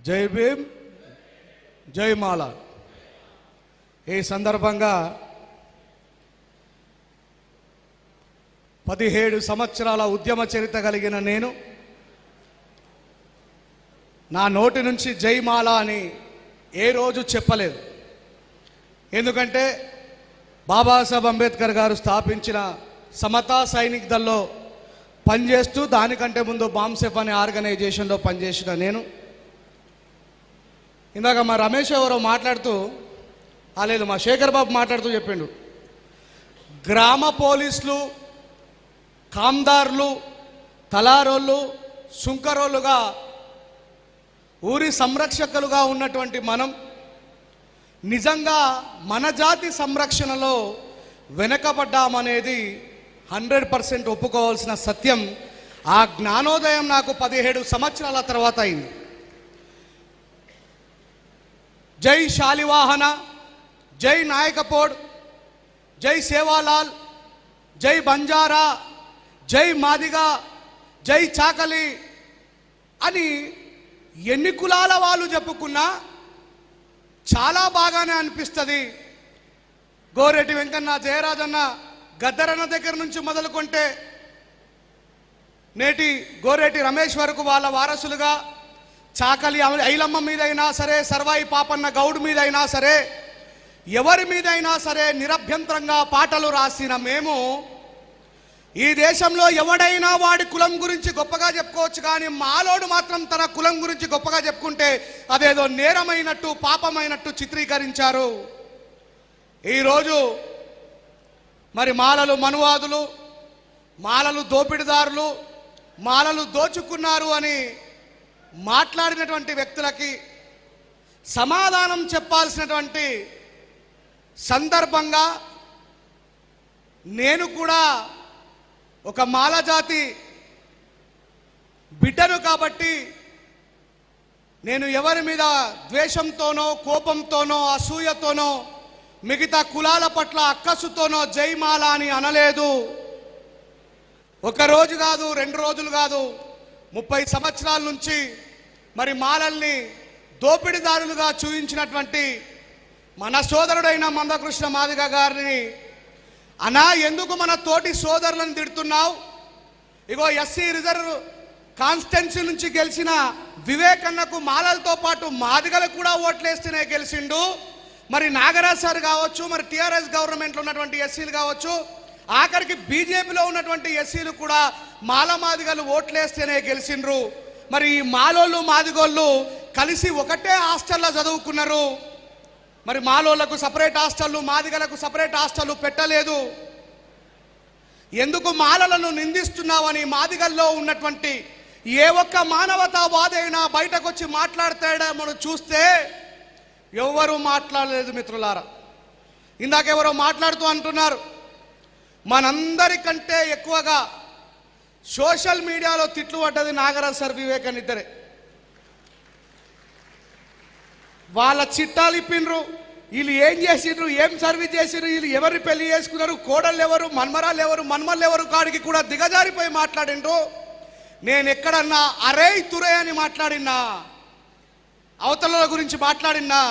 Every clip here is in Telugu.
జై భీమ్, జై మాల. ఈ సందర్భంగా 17 సంవత్సరాల ఉద్యమ చరిత్ర కలిగిన నేను నా నోటి నుంచి జై మాల అని ఏ రోజు చెప్పలేదు. ఎందుకంటే బాబాసాహెబ్ అంబేద్కర్ గారు స్థాపించిన సమతా సైనిక్ దళలో పనిచేస్తూ దానికంటే ముందు బాంసెఫ్ అనే ఆర్గనైజేషన్లో పనిచేసిన నేను ఇందాక మా రమేష్ ఎవరో మాట్లాడుతూ లేదు మా శేఖర్ బాబు మాట్లాడుతూ చెప్పిండు, గ్రామ పోలీసులు, కామ్దార్లు, తలారోళ్ళు, సుంకరోళ్ళుగా ఊరి సంరక్షకులుగా ఉన్నటువంటి మనం నిజంగా మన జాతి సంరక్షణలో వెనకబడ్డామనేది 100% ఒప్పుకోవాల్సిన సత్యం. ఆ జ్ఞానోదయం నాకు 17 సంవత్సరాల తర్వాత అయింది. జై శాలివాహన, జై నాయకపోడ్, జై సేవాలాల్, జై బంజారా, జై మాదిగా, జై చాకలి అని ఎన్ని కులాల వాళ్ళు చెప్పుకున్నా చాలా బాగానే అనిపిస్తుంది. గోరెడ్డి వెంకన్న, జయరాజన్న, గద్దరన్న దగ్గర నుంచి మొదలుకొంటే నేటి గోరెడ్డి రమేష్ వరకు వాళ్ళ వారసులుగా చాకలి ఐలమ్మ మీదైనా సరే, సర్వాయి పాపన్న గౌడ్ మీదైనా సరే, ఎవరి మీదైనా సరే నిరభ్యంతరంగా పాటలు రాసిన మేము ఈ దేశంలో ఎవడైనా వాడి కులం గురించి గొప్పగా చెప్పుకోవచ్చు, కానీ మాలోడు మాత్రం తన కులం గురించి గొప్పగా చెప్పుకుంటే అదేదో నేరమైనట్టు, పాపమైనట్టు చిత్రీకరించారు. ఈరోజు మరి మాలలు మనువాదులు, మాలలు దోపిడిదారులు, మాలలు దోచుకున్నారు అని మాట్లాడినటువంటి వ్యక్తులకి సమాధానం చెప్పాల్సినటువంటి సందర్భంగా నేను కూడా ఒక మాల జాతి బిడ్డను కాబట్టి నేను ఎవరి మీద ద్వేషంతోనో, కోపంతోనో, అసూయతోనో, మిగతా కులాల పట్ల అక్కసుతోనో జై మాల అని అనలేదు. ఒక రోజు కాదు, 2 రోజులు కాదు, 30 సంవత్సరాల నుంచి మరి మాలల్ని దోపిడిదారులుగా చూపించినటువంటి మన సోదరుడైన మందకృష్ణ మాదిగ గారిని, అనా ఎందుకు మన తోటి సోదరులను తిడుతున్నావు? ఇగో ఎస్సీ రిజర్వ్ కాన్స్టిట్యున్సీ నుంచి గెలిచిన వివేకన్నకు మాలలతో పాటు మాదిగలకు కూడా ఓట్లేస్తేనే గెలిచిండు. మరి నాగరాజ్ సార్ కావచ్చు, మరి టీఆర్ఎస్ గవర్నమెంట్లో ఉన్నటువంటి ఎస్సీలు కావచ్చు, ఆఖరికి బీజేపీలో ఉన్నటువంటి ఎస్సీలు కూడా మాల మాదిగలు ఓట్లేస్తేనే గెలిచిండ్రు. మరి ఈ మాలోళ్ళు మాదిగోళ్ళు కలిసి ఒకటే హాస్టల్లో చదువుకున్నారు. మరి మాలోళ్లకు సపరేట్ హాస్టళ్ళు, మాదిగలకు సపరేట్ హాస్టళ్ళు పెట్టలేదు. ఎందుకు మాలలను నిందిస్తున్నావని మాదిగల్లో ఉన్నటువంటి ఏ ఒక్క మానవతావాదైనా బయటకు వచ్చి మాట్లాడతాడా మనం చూస్తే ఎవరు మాట్లాడలేదు మిత్రులారా. ఇందాకెవరో మాట్లాడుతూ అంటున్నారు, మనందరికంటే ఎక్కువగా సోషల్ మీడియాలో తిట్లు పడ్డది నాగరాజ్ సార్, వివేకన్ ఇద్దరే. వాళ్ళ చిట్టాలు ఇప్పిండ్రు, వీళ్ళు ఏం చేసిండ్రు, ఏం సర్వీస్ చేసిండ్రు, వీళ్ళు ఎవరిని పెళ్లి చేసుకున్నారు, కోడళ్ళు ఎవరు, మన్మరాలు ఎవరు, మన్మల్లు ఎవరు కాడికి కూడా దిగజారిపోయి మాట్లాడిండ్రు. నేను ఎక్కడన్నా అరే తురే అని మాట్లాడినా, అవతల గురించి మాట్లాడినా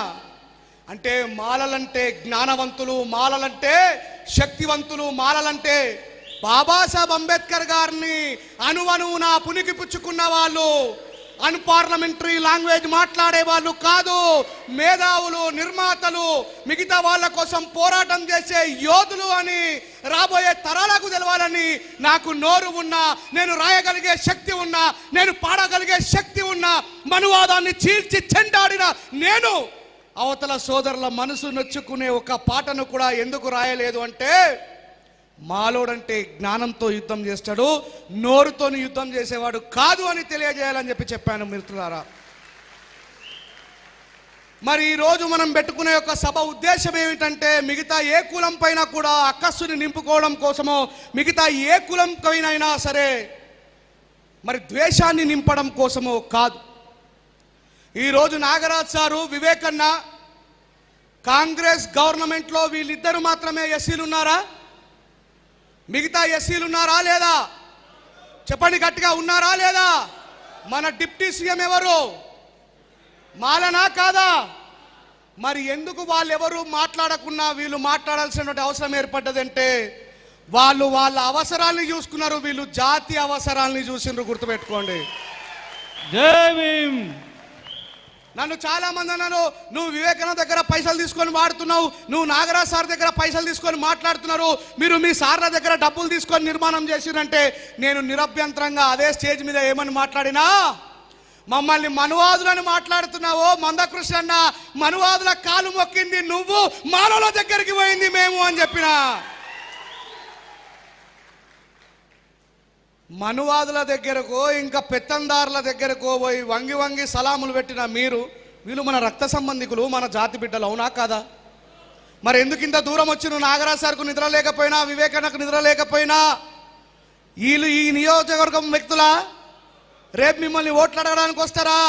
అంటే మాలలంటే జ్ఞానవంతులు, మాలలంటే శక్తివంతులు, మాలలంటే బాబాసాహెబ్ అంబేద్కర్ గారిని అణువణువున పునికి పుచ్చుకున్న వాళ్ళు, అన్పార్లమెంటరీ లాంగ్వేజ్ మాట్లాడే వాళ్ళు కాదు, మేధావులు, నిర్మాతలు, మిగతా వాళ్ళ కోసం పోరాటం చేసే యోధులు అని రాబోయే తరాలకు తెలవాలని నాకు నోరు ఉన్నా, నేను రాయగలిగే శక్తి ఉన్నా, నేను పాడగలిగే శక్తి ఉన్నా, మనువాదాన్ని చీల్చి చెండాడిన నేను అవతల సోదరుల మనసు నొచ్చుకునే ఒక పాటను కూడా ఎందుకు రాయలేదు అంటే, మాలోడంటే జ్ఞానంతో యుద్ధం చేస్తాడు, నోరుతోని యుద్ధం చేసేవాడు కాదు అని తెలియజేయాలని చెప్పాను మిత్రులారా. మరి ఈరోజు మనం పెట్టుకునే ఒక సభ ఉద్దేశం ఏమిటంటే, మిగతా ఏ కులం పైన కూడా అక్కస్సుని నింపుకోవడం కోసమో, మిగతా ఏ కులం పైనైనా సరే మరి ద్వేషాన్ని నింపడం కోసమో కాదు. ఈరోజు నాగరాజ్ సారు, వివేకన్న, కాంగ్రెస్ గవర్నమెంట్లో వీళ్ళిద్దరు మాత్రమే ఎస్సీలు ఉన్నారా? మిగతా ఎస్సీలు ఉన్నారా లేదా? చెప్పండి గట్టిగా, ఉన్నారా లేదా? మన డిప్యూటీ సీఎం ఎవరు? మాలనా కాదా? మరి ఎందుకు వాళ్ళెవరు మాట్లాడకున్నా వీళ్ళు మాట్లాడాల్సినటువంటి అవసరం ఏర్పడ్డదంటే వాళ్ళు వాళ్ళ అవసరాల్ని చూసుకున్నారు, వీళ్ళు జాతి అవసరాల్ని చూసిండ్రు. గుర్తుపెట్టుకోండి. జై భీమ్. నన్ను చాలా మంది అన్నారు, నువ్వు వివేకానంద దగ్గర పైసలు తీసుకొని వాడుతున్నావు, నువ్వు నాగరాజ్ సార్ దగ్గర పైసలు తీసుకొని మాట్లాడుతున్నారు, మీరు మీ సార్ల దగ్గర డబ్బులు తీసుకొని నిర్మాణం చేసిరంటే నేను నిరభ్యంతరంగా అదే స్టేజ్ మీద ఏమని మాట్లాడినా, మమ్మల్ని మనువాదులని మాట్లాడుతున్నావో మందకృష్ణ, మనువాదుల కాలు మొక్కింది నువ్వు, మానవుల దగ్గరికి పోయింది మేము అని చెప్పిన. మనువాదుల దగ్గరకు ఇంకా పెత్తందారుల దగ్గరకు పోయి వంగి వంగి సలాములు పెట్టిన మీరు, వీళ్ళు మన రక్త సంబంధికులు, మన జాతి బిడ్డలు, అవునా కాదా? మరి ఎందుకు ఇంత దూరం వచ్చి నువ్వు నాగరాజ్ సార్కు నిద్ర లేకపోయినా, వివేకానందకు నిద్ర లేకపోయినా, వీళ్ళు ఈ నియోజకవర్గం వ్యక్తులా? రేపు మిమ్మల్ని ఓట్లు అడగడానికి వస్తారా?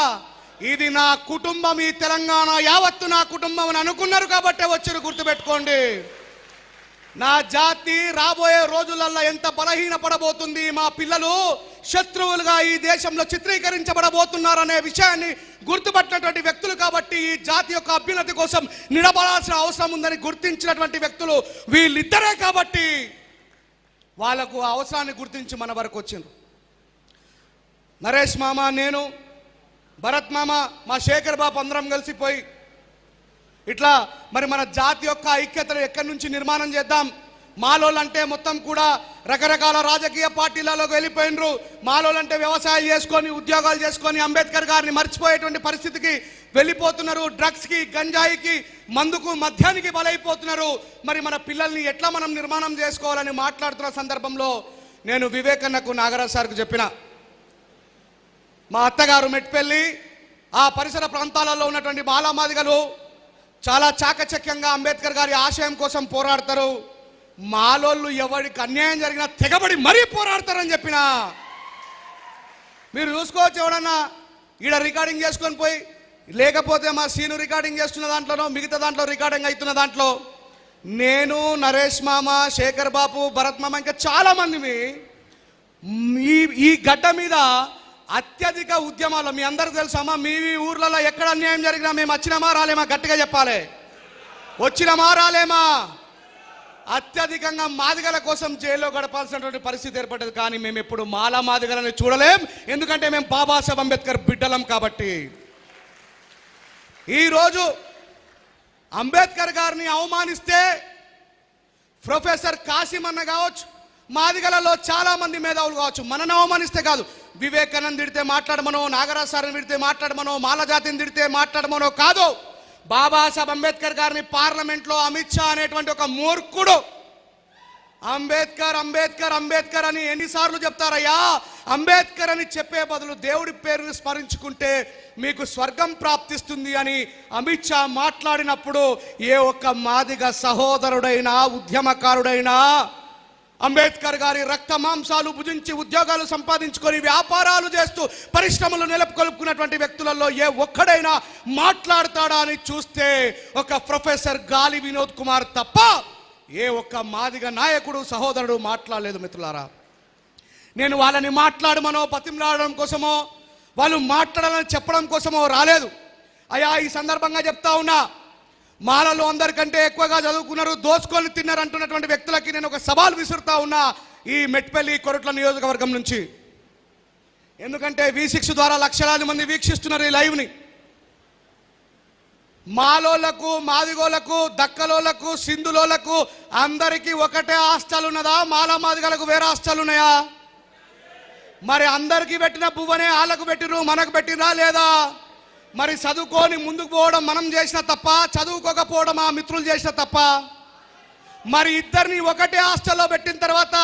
ఇది నా కుటుంబం, ఈ తెలంగాణ యావత్తు నా కుటుంబం అని అనుకున్నారు కాబట్టే వచ్చారు. గుర్తుపెట్టుకోండి. నా జాతి రాబోయే రోజులలో ఎంత బలహీనపడబోతుంది, మా పిల్లలు శత్రువులుగా ఈ దేశంలో చిత్రీకరించబడబోతున్నారనే విషయాన్ని గుర్తుపట్టినటువంటి వ్యక్తులు కాబట్టి ఈ జాతి యొక్క అభ్యున్నతి కోసం నిలబడాల్సిన అవసరం ఉందని గుర్తించినటువంటి వ్యక్తులు వీళ్ళిద్దరే కాబట్టి వాళ్ళకు అవసరాన్ని గుర్తించి మన వరకు వచ్చిండ్రు. నరేష్ మామ, నేను, భరత్ మామ, మా శేఖర్ బాబు అందరం కలిసిపోయి ఇట్లా మరి మన జాతి యొక్క ఐక్యతను ఎక్కడి నుంచి నిర్మాణం చేద్దాం. మాలోలంటే మొత్తం కూడా రకరకాల రాజకీయ పార్టీలలోకి వెళ్ళిపోయినరు. మాలోలంటే వ్యవసాయాలు చేసుకొని ఉద్యోగాలు చేసుకొని అంబేద్కర్ గారిని మర్చిపోయేటువంటి పరిస్థితికి వెళ్ళిపోతున్నారు. డ్రగ్స్కి, గంజాయికి, మందుకు, మద్యానికి బలైపోతున్నారు. మరి మన పిల్లల్ని ఎట్లా మనం నిర్మాణం చేసుకోవాలని మాట్లాడుతున్న సందర్భంలో నేను వివేకన్నకు, నాగరాజ్ సార్కు చెప్పిన, మా అత్తగారు మెట్పల్లి ఆ పరిసర ప్రాంతాలలో ఉన్నటువంటి మాలామాదిగలు చాలా చాకచక్యంగా అంబేద్కర్ గారి ఆశయం కోసం పోరాడతారు. మాలోళ్ళు ఎవరికి అన్యాయం జరిగినా తెగబడి మరీ పోరాడతారని చెప్పిన. మీరు చూసుకోవచ్చు, ఎవడన్నా ఈడ రికార్డింగ్ చేసుకొని పోయి, లేకపోతే మా సీను రికార్డింగ్ చేస్తున్న దాంట్లోనో మిగతా దాంట్లో రికార్డింగ్ అవుతున్న దాంట్లో నేను, నరేష్ మామ, శేఖర్ బాబు, భరత్ మామ, ఇంకా చాలా మంది ఈ గడ్డ మీద అత్యధిక ఉద్యమాలు మీ అందరికి తెలుసమ్మా. మీ ఊర్లలో ఎక్కడ అన్యాయం జరిగినా మేము వచ్చినామా రాలేమా? గట్టిగా చెప్పాలి. వచ్చినామా రాలేమా? అత్యధికంగా మాదిగల కోసం జైల్లో గడపాల్సినటువంటి పరిస్థితి ఏర్పడ్డది. కానీ మేము ఎప్పుడు మాలా మాదిగలని చూడలేం, ఎందుకంటే మేము బాబాసాహెబ్ అంబేద్కర్ బిడ్డలం కాబట్టి. ఈరోజు అంబేద్కర్ గారిని అవమానిస్తే ప్రొఫెసర్ కాసిం అన్న కావచ్చు, మాదిగలలో చాలా మంది మేధావులు కావచ్చు, మనను అవమానిస్తే కాదు, వివేకానంద తిడితే మాట్లాడమనో, నాగరాజ్ సార్ని తిడితే మాట్లాడమనో, మాల జాతిని తిడితే మాట్లాడమనో కాదు, బాబాసాహెబ్ అంబేద్కర్ గారిని పార్లమెంట్లో అమిత్ షా అనేటువంటి ఒక మూర్ఖుడు అంబేద్కర్ అంబేద్కర్ అంబేద్కర్ అని ఎన్నిసార్లు చెప్తారయ్యా? అంబేద్కర్ అని చెప్పే బదులు దేవుడి పేరుని స్మరించుకుంటే మీకు స్వర్గం ప్రాప్తిస్తుంది అని అమిత్ షా మాట్లాడినప్పుడు ఏ ఒక్క మాదిగ సహోదరుడైనా, ఉద్యమకారుడైనా, అంబేద్కర్ గారి రక్త మాంసాలు భుజించి ఉద్యోగాలు సంపాదించుకొని వ్యాపారాలు చేస్తూ పరిశ్రమలు నెలకొల్పుకున్నటువంటి వ్యక్తులలో ఏ ఒక్కడైనా మాట్లాడతాడా అని చూస్తే ఒక ప్రొఫెసర్ గాలి వినోద్ కుమార్ తప్ప ఏ ఒక్క మాదిగ నాయకుడు, సహోదరుడు మాట్లాడలేదు. మిత్రులారా, నేను వాళ్ళని మాట్లాడమనో, బతిమలాడడం కోసమో, వాళ్ళు మాట్లాడాలని చెప్పడం కోసమో రాలేదు. అయ్యా, ఈ సందర్భంగా చెప్తా ఉన్నా, మాలలో అందరికంటే ఎక్కువగా చదువుకున్నారు, దోచుకొని తిన్నారు అంటున్నటువంటి వ్యక్తులకి నేను ఒక సవాల్ విసురుతా ఉన్నా ఈ మెట్పల్లి, కొరట్ల నియోజకవర్గం నుంచి. ఎందుకంటే V6 ద్వారా లక్షలాది మంది వీక్షిస్తున్నారు ఈ లైవ్ని. మాలోళ్లకు, మాదిగోళ్లకు, దక్కలోళ్లకు, సింధులోళ్లకు అందరికీ ఒకటే హాస్టల్ ఉన్నదా? మాలా మాదిగలకు వేరే హాస్టల్ ఉన్నాయా? మరి అందరికీ పెట్టిన పువ్వనే వాళ్ళకు పెట్టిరు, మనకు పెట్టిరా లేదా? మరి చదువుకొని ముందుకు పోవడం మనం చేసిన తప్ప, చదువుకోకపోవడం ఆ మిత్రులు చేసిన తప్ప? మరి ఇద్దరిని ఒకటే హాస్టల్లో పెట్టిన తర్వాత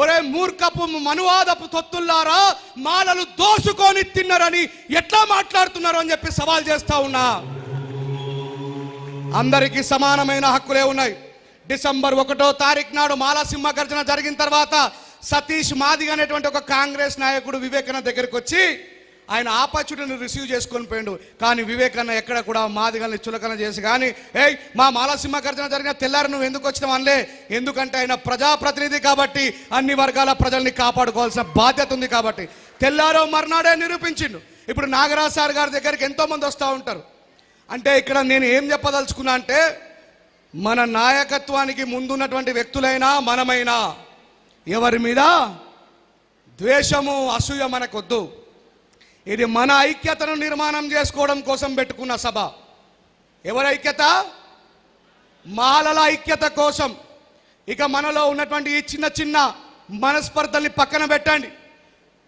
ఒరే మూర్ఖపు మనువాదపు తొత్తుల్లారా, మాలలు దోసుకొని తిన్నారని ఎట్లా మాట్లాడుతున్నారు అని చెప్పి సవాల్ చేస్తా ఉన్నా. అందరికీ సమానమైన హక్కులే ఉన్నాయి. డిసెంబర్ 1వ తారీఖు నాడు మాలా సింహ గర్జన జరిగిన తర్వాత సతీష్ మాదిగ అనేటువంటి ఒక కాంగ్రెస్ నాయకుడు వివేకానంద దగ్గరికి వచ్చి ఆయన ఆపర్చునిటీని రిసీవ్ చేసుకొని పోయిండు. కానీ వివేకానంద ఎక్కడ కూడా మాదిగల్ని చులకన చేసి కానీ, ఏయ్ మా మాలసింహ గర్జన జరిగిన తెల్లారి నువ్వు ఎందుకు వచ్చినావు అనలే. ఎందుకంటే ఆయన ప్రజాప్రతినిధి కాబట్టి, అన్ని వర్గాల ప్రజల్ని కాపాడుకోవాల్సిన బాధ్యత ఉంది కాబట్టి తెల్లారో మర్నాడే నిరూపించిండు. ఇప్పుడు నాగరాజ్ సార్ గారి దగ్గరికి ఎంతోమంది వస్తూ ఉంటారు. అంటే ఇక్కడ నేను ఏం చెప్పదలుచుకున్నా అంటే, మన నాయకత్వానికి ముందున్నటువంటి వ్యక్తులైనా మనమైనా ఎవరి మీద ద్వేషము అసూయ మనకొద్దు. ఇది మన ఐక్యతను నిర్మాణం చేసుకోవడం కోసం పెట్టుకున్న సభ. ఎవరి ఐక్యత? మాలల ఐక్యత కోసం. ఇక మనలో ఉన్నటువంటి ఈ చిన్న చిన్న మనస్పర్ధల్ని పక్కన పెట్టండి.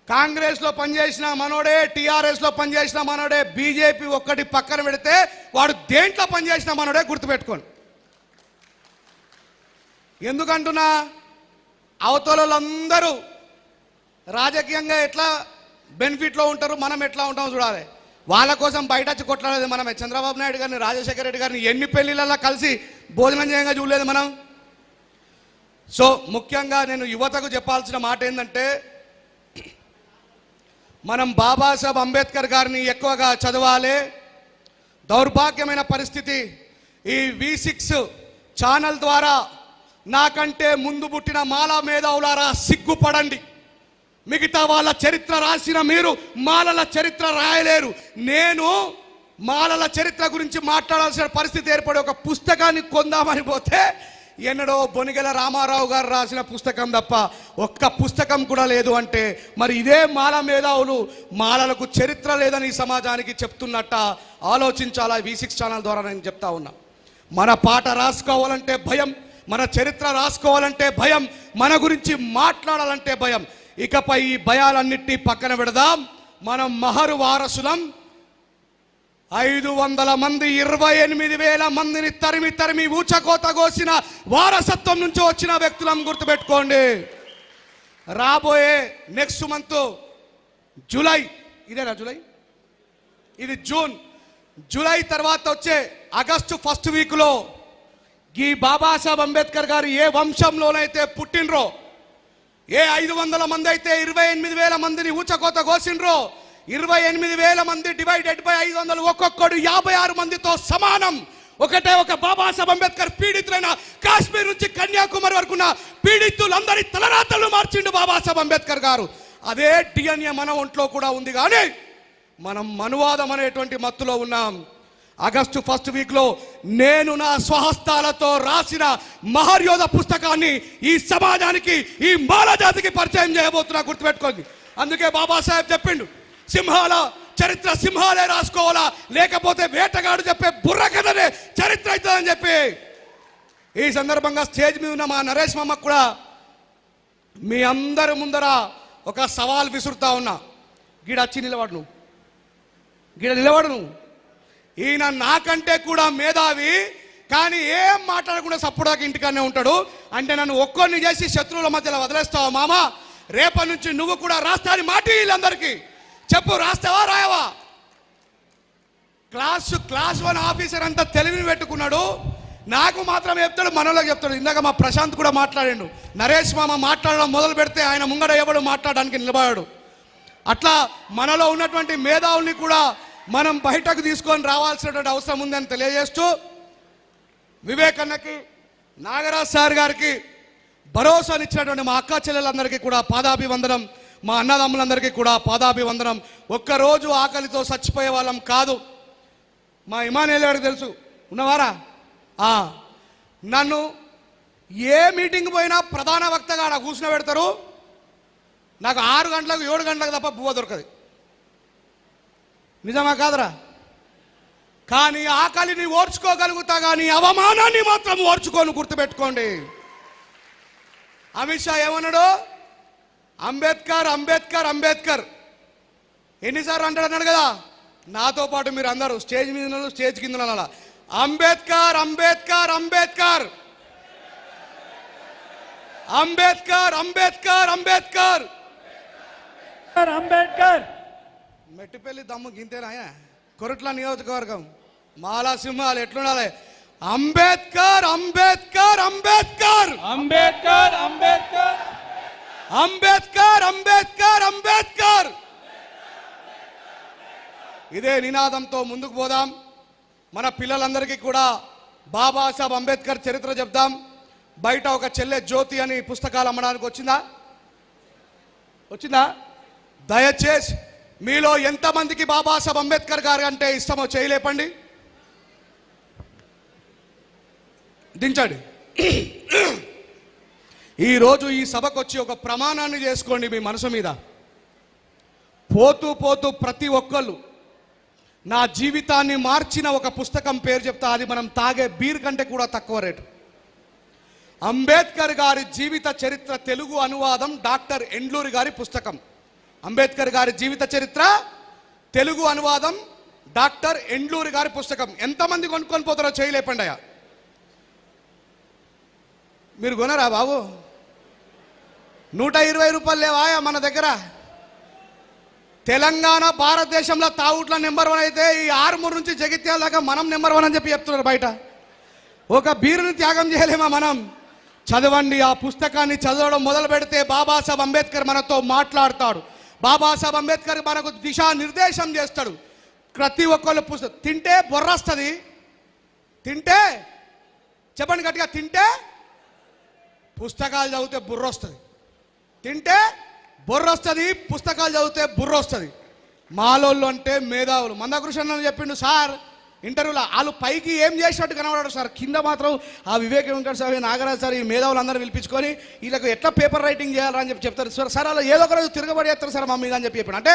కాంగ్రెస్లో పనిచేసిన మనోడే, టీఆర్ఎస్లో పనిచేసిన మనోడే, బీజేపీ ఒక్కటి పక్కన పెడితే వాడు దేంట్లో పనిచేసిన మనోడే గుర్తుపెట్టుకోండి. ఎందుకంటున్నా, అవతలందరూ రాజకీయంగా ఎట్లా బెనిఫిట్లో ఉంటారు, మనం ఎట్లా ఉంటామో చూడాలి. వాళ్ళ కోసం బయట వచ్చి కొట్లాడేది మనమే. చంద్రబాబు నాయుడు గారిని, రాజశేఖర రెడ్డి గారిని ఎన్ని పెళ్లిళ్ళల్లో కలిసి భోజనం చేయంగా చూడలేదు మనం. సో ముఖ్యంగా నేను యువతకు చెప్పాల్సిన మాట ఏంటంటే, మనం బాబాసాహెబ్ అంబేద్కర్ గారిని ఎక్కువగా చదవాలి. దౌర్భాగ్యమైన పరిస్థితి, ఈ V6 ఛానల్ ద్వారా నాకంటే ముందు పుట్టిన మాలా మేధావులారా సిగ్గుపడండి. మిగతా వాళ్ళ చరిత్ర రాసిన మీరు మాలల చరిత్ర రాయలేరు. నేను మాలల చరిత్ర గురించి మాట్లాడాల్సిన పరిస్థితి ఏర్పడి ఒక పుస్తకాన్ని కొందామని పోతే ఎన్నడో బొనిగెల రామారావు గారు రాసిన పుస్తకం తప్ప ఒక్క పుస్తకం కూడా లేదు. అంటే మరి ఇదే మాల మేధావులు మాలలకు చరిత్ర లేదని ఈ సమాజానికి చెప్తున్నట్ట ఆలోచించాలా. V6 ఛానల్ ద్వారా నేను చెప్తా ఉన్నా. మన పాట రాసుకోవాలంటే భయం, మన చరిత్ర రాసుకోవాలంటే భయం, మన గురించి మాట్లాడాలంటే భయం. ఇకపై ఈ భయాలన్నిటినీ పక్కన పెడదాం. మనం మహరు వారసులం. 500 మంది 28,000 మందిని తరిమి ఊచకోత కోసిన వారసత్వం నుంచి వచ్చిన వ్యక్తులం గుర్తుపెట్టుకోండి. రాబోయే నెక్స్ట్ మంత్ జూలై, ఇదేనా జూలై, ఇది జూలై తర్వాత వచ్చే ఆగస్టు ఫస్ట్ వీక్లో ఈ బాబాసాహెబ్ అంబేద్కర్ గారు ఏ వంశంలోనైతే పుట్టినరో, ఏ 500 మంది అయితే 28,000 మందిని ఊచకోత కోసిండ్రో, 28,000 మంది డివైడెడ్ బై 500 ఒక్కొక్కడు 56 మందితో సమానం. ఒకటే ఒక బాబాసాహెబ్ అంబేద్కర్ పీడితులైన కాశ్మీర్ నుంచి కన్యాకుమారి వరకున్న పీడితులందరి తలరాతలు మార్చిండు బాబాసాహెబ్ అంబేద్కర్ గారు. అదే DNA మన ఒంట్లో కూడా ఉంది. కానీ మనం మనువాదం అనేటువంటి మత్తులో ఉన్నాం. ఆగస్టు ఫస్ట్ వీక్లో నేను నా స్వహస్తాలతో రాసిన మహర్యోధ పుస్తకాన్ని ఈ సమాజానికి, ఈ మాల జాతికి పరిచయం చేయబోతున్నా, గుర్తుపెట్టుకోండి. అందుకే బాబాసాహెబ్ చెప్పిండు, సింహాల చరిత్ర సింహాలే రాసుకోవాలా, లేకపోతే వేటగాడు చెప్పే బుర్ర కథనే చరిత్ర అవుతుందని చెప్పి ఈ సందర్భంగా స్టేజ్ మీద ఉన్న మా నరేష్ మామకు కూడా మీ అందరి ముందర ఒక సవాల్ విసురుతా ఉన్నా. గీడొచ్చి నిలబడు నువ్వు, నిలబడు నువ్వు. ఈయన నాకంటే కూడా మేధావి, కానీ ఏం మాట్లాడకుండా సప్పుడాకి ఇంటికానే ఉంటాడు. అంటే నన్ను ఒక్కొన్ని చేసి శత్రువుల మధ్యలో వదిలేస్తావా మామ? రేపటి నుంచి నువ్వు కూడా రాస్తా అని మాట వీళ్ళందరికీ చెప్పు. రాస్తావా రాయవా? క్లాస్ 1 ఆఫీసర్ అంతా తెలివిని పెట్టుకున్నాడు. నాకు మాత్రం చెప్తాడు, మనలోకి చెప్తాడు. ఇందాక మా ప్రశాంత్ కూడా మాట్లాడాడు. నరేష్ మామ మాట్లాడడం మొదలు పెడితే ఆయన ముంగడ ఎవడు మాట్లాడడానికి నిలబడాడు. అట్లా మనలో ఉన్నటువంటి మేధావుల్ని కూడా మనం బయటకు తీసుకొని రావాల్సినటువంటి అవసరం ఉందని తెలియజేస్తూ, వివేకన్నకి, నాగరాజ్ సార్ గారికి భరోసానిచ్చినటువంటి మా అక్క చెల్లెలందరికీ కూడా పాదాభివందనం, మా అన్నదమ్ములందరికీ కూడా పాదాభివందనం. ఒక్కరోజు ఆకలితో చచ్చిపోయే వాళ్ళం కాదు. మా ఇమానుయేల్ గారికి తెలుసు, ఉన్నవారా? నన్ను ఏ మీటింగ్ పోయినా ప్రధాన వక్తగా ఆడ కూర్చుని పెడతారు. నాకు 6 గంటలకు 7 గంటలకు తప్ప బువ్వ దొరకదు. నిజమా కాదురా? కానీ ఆకలిని ఓర్చుకోగలుగుతా, కానీ అవమానాన్ని మాత్రం ఓర్చుకోను, గుర్తుపెట్టుకోండి. అమిత్ షా ఏమన్నాడు? అంబేద్కర్ అంబేద్కర్ అంబేద్కర్ ఎన్నిసార్లు అంటాడు కదా. నాతో పాటు మీరు అందరూ స్టేజ్ మీద, స్టేజ్ కింద అలా అంబేద్కర్ అంబేద్కర్ అంబేద్కర్ అంబేద్కర్ అంబేద్కర్ అంబేద్కర్ అంబేద్కర్. మెట్టిపల్లి దమ్ము గింతేనా? కొరట్ల నియోజకవర్గం మాలా సింహాలు ఎట్లుండాలి? అంబేద్కర్ అంబేద్కర్ అంబేద్కర్ అంబేద్కర్ అంబేద్కర్ అంబేద్కర్ అంబేద్కర్ అంబేద్కర్. ఇదే నినాదంతో ముందుకు పోదాం. మన పిల్లలందరికీ కూడా బాబాసాహెబ్ అంబేద్కర్ చరిత్ర చెప్దాం. బయట ఒక చెల్లె జ్యోతి అని పుస్తకాలు అమ్మడానికి వచ్చిందా? దయచేసి మీలో ఎంతమందికి బాబాసాహెబ్ అంబేద్కర్ గారు అంటే ఇష్టమో చేయలేపండి, దించండి. ఈరోజు ఈ సభకు వచ్చి ఒక ప్రమాణాన్ని చేసుకోండి మీ మనసు మీద. పోతూ పోతూ ప్రతి ఒక్కళ్ళు నా జీవితాన్ని మార్చిన ఒక పుస్తకం పేరు చెప్తా, అది మనం తాగే బీర్ కంటే కూడా తక్కువ రేటు. అంబేద్కర్ గారి జీవిత చరిత్ర తెలుగు అనువాదం డాక్టర్ ఎండ్లూరి గారి పుస్తకం. అంబేద్కర్ గారి జీవిత చరిత్ర తెలుగు అనువాదం డాక్టర్ ఎండ్లూరి గారి పుస్తకం. ఎంతమంది కొనుక్కొని పోతారో చేయలేపండి అయ్యా. మీరు కొనరా బాబు? 120 రూపాయలు లేవా మన దగ్గర? తెలంగాణ భారతదేశంలో తాగుట్ల నెంబర్ 1 అయితే ఈ ఆర్మూర్ నుంచి జగిత్యాల దాకా మనం నెంబర్ 1 అని చెప్పి చెప్తున్నారు బయట. ఒక బీరుని త్యాగం చేయలేమా మనం? చదవండి, ఆ పుస్తకాన్ని చదవడం మొదలు పెడితే బాబాసాహెబ్ అంబేద్కర్ మనతో మాట్లాడతాడు. బాబాసాహెబ్ అంబేద్కర్ మనకు దిశానిర్దేశం చేస్తాడు. ప్రతి ఒక్కళ్ళు పుస్తకం తింటే బొర్రొస్తుంది, తింటే చెప్పండి గట్టిగా, తింటే పుస్తకాలు చదివితే బుర్ర వస్తుంది, తింటే బుర్ర వస్తుంది, పుస్తకాలు చదివితే బుర్ర వస్తుంది. మాలోళ్ళు అంటే మేధావులు. మందకృష్ణ చెప్పిండు సార్ ఇంటర్వ్యూలో, వాళ్ళు పైకి ఏం చేసినట్టు కనబడాడు సార్, కింద మాత్రం ఆ వివేక్ వెంకట సార్, నాగరాజ్ సార్, ఈ మేధావులు అందరూ పిలిపించుకొని వీళ్ళకి ఎట్లా పేపర్ రైటింగ్ చేయాలని చెప్పి చెప్తారు సార్. సార్ అలా ఏదో ఒక రోజు తిరగబడి చేస్తారు సార్ మా మీద అని చెప్పి చెప్పాడు. అంటే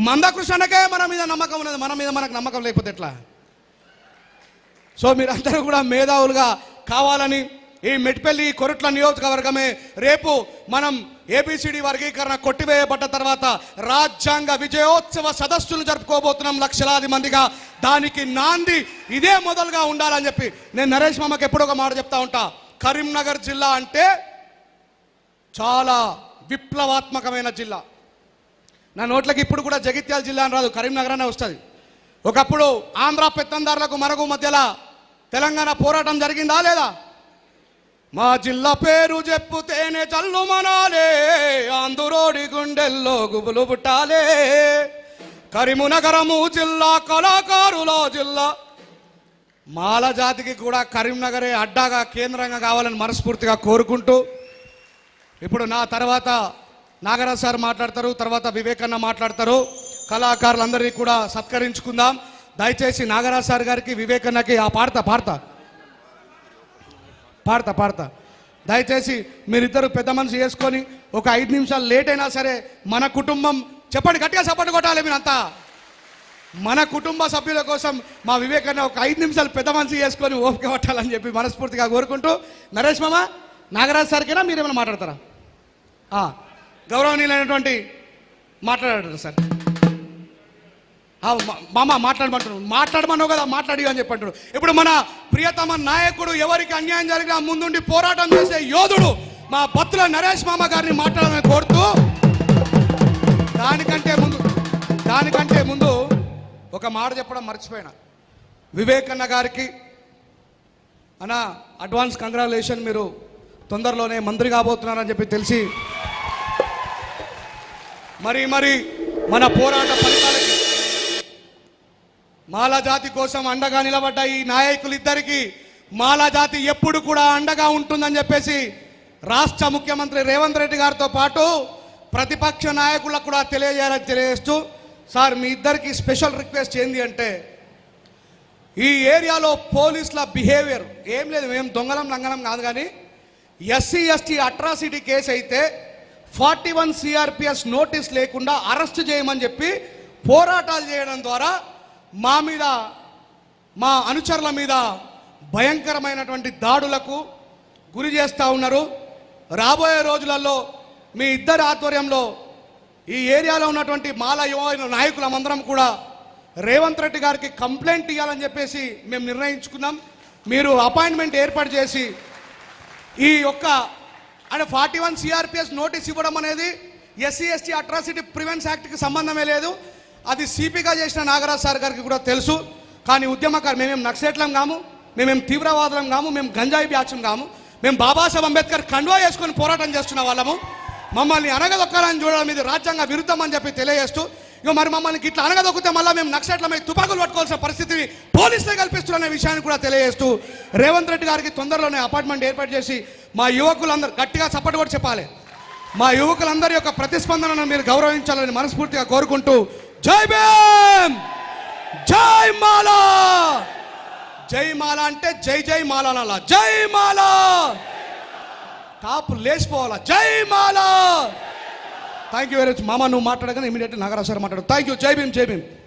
మందకృష్ణకే మన మీద నమ్మకం ఉన్నది, మన మీద మనకు నమ్మకం లేకపోతే ఎట్లా? సో మీరందరూ కూడా మేధావులుగా కావాలని, ఈ మెట్పల్లి కొరుట్ల నియోజకవర్గమే రేపు మనం ఏబిసిడి వర్గీకరణ కొట్టివేయబడ్డ తర్వాత రాజ్యాంగ విజయోత్సవ సదస్సులు జరుపుకోబోతున్నాం లక్షలాది మందిగా. దానికి నాంది ఇదే మొదలుగా ఉండాలని చెప్పి నేను నరేష్ మామకి ఎప్పుడో ఒక మాట చెప్తా ఉంటా. కరీంనగర్ జిల్లా అంటే చాలా విప్లవాత్మకమైన జిల్లా. నా నోట్లకి ఇప్పుడు కూడా జగిత్యాల జిల్లా అని రాదు, కరీంనగర్ అనే వస్తుంది. ఒకప్పుడు ఆంధ్ర పెత్తందారులకు మనకు మధ్యలో తెలంగాణ పోరాటం జరిగిందా లేదా? మా జిల్లా పేరు చెప్పుతేనే చల్లు మనాలే, ఆంధ్రోడి గుండెల్లో గుబులు పుట్టాలే, కరీంనగరము జిల్లా కళాకారుల జిల్లా. మాల జాతికి కూడా కరీంనగరే అడ్డాగా కేంద్రంగా కావాలని మనస్ఫూర్తిగా కోరుకుంటూ, ఇప్పుడు నా తర్వాత నాగరాజ్ సార్ మాట్లాడతారు, తర్వాత వివేకన్న మాట్లాడతారు. కళాకారులందరినీ కూడా సత్కరించుకుందాం. దయచేసి నాగరాజ్ సార్ గారికి, వివేకన్నకి ఆ పాడతా దయచేసి మీరిద్దరు పెద్ద మనిషి చేసుకొని ఒక 5 నిమిషాలు లేట్ అయినా సరే మన కుటుంబం, చెప్పండి గట్టిగా సపోర్ట్ కొట్టాలి మీరంతా, మన కుటుంబ సభ్యుల కోసం మా వివేకన్న ఒక 5 నిమిషాలు పెద్ద మనిషి చేసుకొని ఓపిక పట్టాలని చెప్పి మనస్ఫూర్తిగా కోరుకుంటూ, నరేష్ మామ నాగరాజ్ సార్కైనా మీరేమైనా మాట్లాడతారా? గౌరవనీయులైనటువంటి మాట్లాడారు సార్. మామ మాట్లాడమన్నావు కదా, మాట్లాడి అని చెప్పంటాడు. ఇప్పుడు మన ప్రియతమ నాయకుడు, ఎవరికి అన్యాయం జరిగినా ముందుండి పోరాటం చేసే యోధుడు మా బత్తుల నరేష్ మామ గారిని మాట్లాడాలని కోరుతూ, దానికంటే ముందు ఒక మాట చెప్పడం మర్చిపోయినా. వివేకన్న గారికి అన్న అడ్వాన్స్ కంగ్రాచులేషన్, మీరు తొందరలోనే మంత్రి కాబోతున్నారని చెప్పి తెలిసి మరి మన పోరాట ఫలితాలకి మాలా జాతి కోసం అండగా నిలబడ్డ ఈ నాయకులిద్దరికీ మాలా జాతి ఎప్పుడు కూడా అండగా ఉంటుందని చెప్పేసి రాష్ట్ర ముఖ్యమంత్రి రేవంత్ రెడ్డి గారితో పాటు ప్రతిపక్ష నాయకులకు కూడా తెలియజేస్తూ, సార్ మీ ఇద్దరికి స్పెషల్ రిక్వెస్ట్ ఏంది అంటే, ఈ ఏరియాలో పోలీసుల బిహేవియర్ ఏం లేదు, మేము దొంగలం లంగనం కాదు, కానీ ఎస్సీ ఎస్టీ అట్రాసిటీ కేసు అయితే 41 CRPS నోటీస్ లేకుండా అరెస్ట్ చేయమని చెప్పి పోరాటాలు చేయడం ద్వారా మా మీద, మా అనుచరుల మీద భయంకరమైనటువంటి దాడులకు గురి చేస్తూ ఉన్నారు. రాబోయే రోజులలో మీ ఇద్దరి ఆధ్వర్యంలో ఈ ఏరియాలో ఉన్నటువంటి మాల యువ నాయకులమందరం కూడా రేవంత్ రెడ్డి గారికి కంప్లైంట్ ఇవ్వాలని చెప్పేసి మేము నిర్ణయించుకున్నాం. మీరు అపాయింట్మెంట్ ఏర్పాటు చేసి ఈ యొక్క అంటే 41 CRPS నోటీస్ ఇవ్వడం అనేది ఎస్సీ ఎస్టీ అట్రాసిటీ ప్రివెన్స్ యాక్ట్కి సంబంధమే లేదు. అది సిపిగా చేసిన నాగరాజ్ సార్ గారికి కూడా తెలుసు. కానీ ఉద్యమకారు, మేమేం నక్సలైట్లం కాము, మేమేం తీవ్రవాదులం కాము, మేము గంజాయి బ్యాచం కాము, మేము బాబాసాహెబ్ అంబేద్కర్ కండువా వేసుకొని పోరాటం చేస్తున్న వాళ్ళము. మమ్మల్ని అనగదొక్కాలని చూడడం ఇది రాజ్యాంగ విరుద్ధం అని చెప్పి తెలియజేస్తూ, ఇక మరి మమ్మల్ని ఇట్లా అనగదొక్కితే మళ్ళీ మేము నక్సలైట్లమై తుపాకులు పట్టుకోవాల్సిన పరిస్థితిని పోలీసులే కల్పిస్తున్న విషయాన్ని కూడా తెలియజేస్తూ, రేవంత్ రెడ్డి గారికి తొందరలోనే అపార్ట్మెంట్ ఏర్పాటు చేసి మా యువకులందరూ గట్టిగా సపోర్ట్ కూడా చెప్పాలి, మా యువకులందరి యొక్క ప్రతిస్పందనను మీరు గౌరవించాలని మనస్ఫూర్తిగా కోరుకుంటూ జై భీమ్, జై మాల. జై మాల అంటే జై జై మాల అనాలా, జై మాల. టాప్ లేచిపోవాలా, జై Mala. Thank you very much. మామ నువ్వు మాట్లాడగానే ఇమీడియట్లీ నాగరాజు సార్ మాట్లాడు. Thank you. జై భీమ్, జై భీమ్.